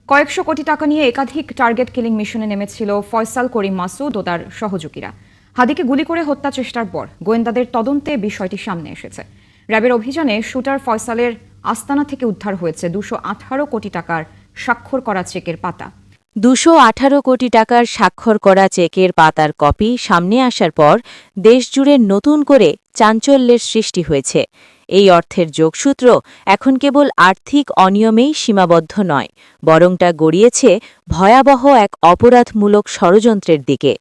কয়েকশো কোটি টাকা নিয়ে একাধিক টার্গেট কিলিং মিশনে নেমেছিল ফয়সাল করিম মাসুদ ও তার সহযোগীরা। হাদিকে গুলি করে হত্যা চেষ্টার পর গোয়েন্দাদের তদন্তে বিষয়টি সামনে এসেছে। র্যাবের অভিযানে শুটার ফয়সালের আস্তানা থেকে উদ্ধার হয়েছে 218 কোটি টাকার স্বাক্ষর করা চেকের পাতা। 218 কোটি টাকার স্বাক্ষর করা চেকের পাতার কপি সামনে আসার পর দেশজুড়ে নতুন করে চাঞ্চল্যের সৃষ্টি হয়েছে। এই অর্থের যোগসূত্র এখন কেবল আর্থিক অনিয়মেই সীমাবদ্ধ নয়, বরং তা গড়িয়েছে ভয়াবহ এক অপরাধমূলক ষড়যন্ত্রের দিকে।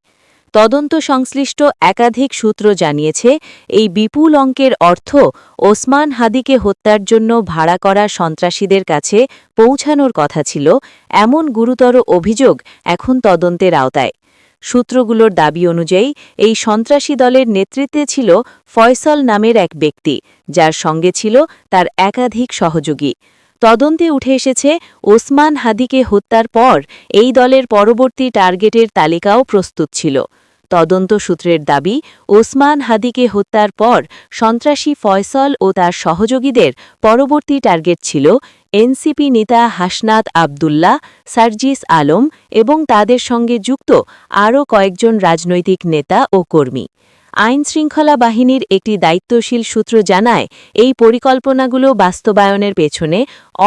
তদন্ত সংশ্লিষ্ট একাধিক সূত্র জানিয়েছে, এই বিপুল অঙ্কের অর্থ ওসমান হাদিকে হত্যার জন্য ভাড়া করা সন্ত্রাসীদের কাছে পৌঁছানোর কথা ছিল, এমন গুরুতর অভিযোগ এখন তদন্তের আওতায়। সূত্রগুলোর দাবি অনুযায়ী এই সন্ত্রাসী দলের নেতৃত্বে ছিল ফয়সাল নামের এক ব্যক্তি, যার সঙ্গে ছিল তার একাধিক সহযোগী। তদন্তে উঠে এসেছে, ওসমান হাদিকে হত্যার পর এই দলের পরবর্তী টার্গেটের তালিকাও প্রস্তুত ছিল। তদন্ত সূত্রের দাবি, ওসমান হাদিকে হত্যার পর সন্ত্রাসী ফয়সাল ও তার সহযোগীদের পরবর্তী টার্গেট ছিল এনসিপি নেতা হাসনাত আবদুল্লাহ, সার্জিস আলম এবং তাদের সঙ্গে যুক্ত আরও কয়েকজন রাজনৈতিক নেতা ও কর্মী। আইনশৃঙ্খলা বাহিনীর একটি দায়িত্বশীল সূত্র জানায়, এই পরিকল্পনাগুলো বাস্তবায়নের পেছনে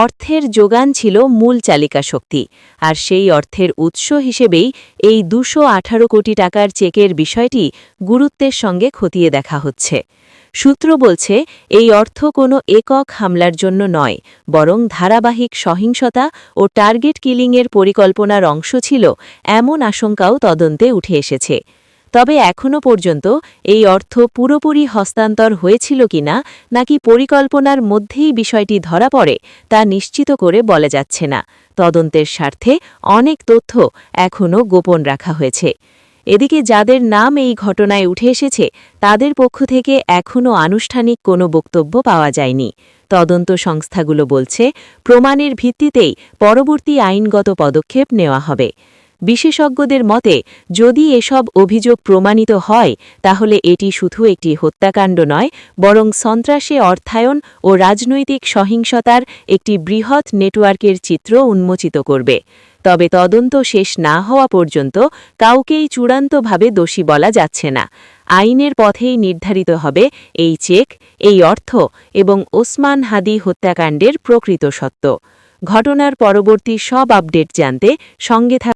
অর্থের যোগান ছিল মূল চালিকা শক্তি, আর সেই অর্থের উৎস হিসেবেই এই 218 কোটি টাকার চেকের বিষয়টি গুরুত্বের সঙ্গে খতিয়ে দেখা হচ্ছে। সূত্র বলছে, এই অর্থ কোনো একক হামলার জন্য নয়, বরং ধারাবাহিক সহিংসতা ও টার্গেট কিলিংয়ের পরিকল্পনার অংশ ছিল, এমন আশঙ্কাও তদন্তে উঠে এসেছে। তবে এখনও পর্যন্ত এই অর্থ পুরোপুরি হস্তান্তর হয়েছিল কিনা, নাকি পরিকল্পনার মধ্যেই বিষয়টি ধরা পড়ে, তা নিশ্চিত করে বলা যাচ্ছে না। তদন্তের স্বার্থে অনেক তথ্য এখনও গোপন রাখা হয়েছে। এদিকে যাদের নাম এই ঘটনায় উঠে এসেছে, তাদের পক্ষ থেকে এখনও আনুষ্ঠানিক কোনো বক্তব্য পাওয়া যায়নি। তদন্ত সংস্থাগুলো বলছে, প্রমাণের ভিত্তিতেই পরবর্তী আইনগত পদক্ষেপ নেওয়া হবে। বিশেষজ্ঞদের মতে, যদি এসব অভিযোগ প্রমাণিত হয়, তাহলে এটি শুধু একটি হত্যাকাণ্ড নয়, বরং সন্ত্রাসে অর্থায়ন ও রাজনৈতিক সহিংসতার একটি বৃহৎ নেটওয়ার্কের চিত্র উন্মোচিত করবে। তবে তদন্ত শেষ না হওয়া পর্যন্ত কাউকেই চূড়ান্তভাবে দোষী বলা যাচ্ছে না। আইনের পথেই নির্ধারিত হবে এই চেক, এই অর্থ এবং ওসমান হাদি হত্যাকাণ্ডের প্রকৃত সত্য। ঘটনার পরবর্তী সব আপডেট জানতে সঙ্গে থাকুন।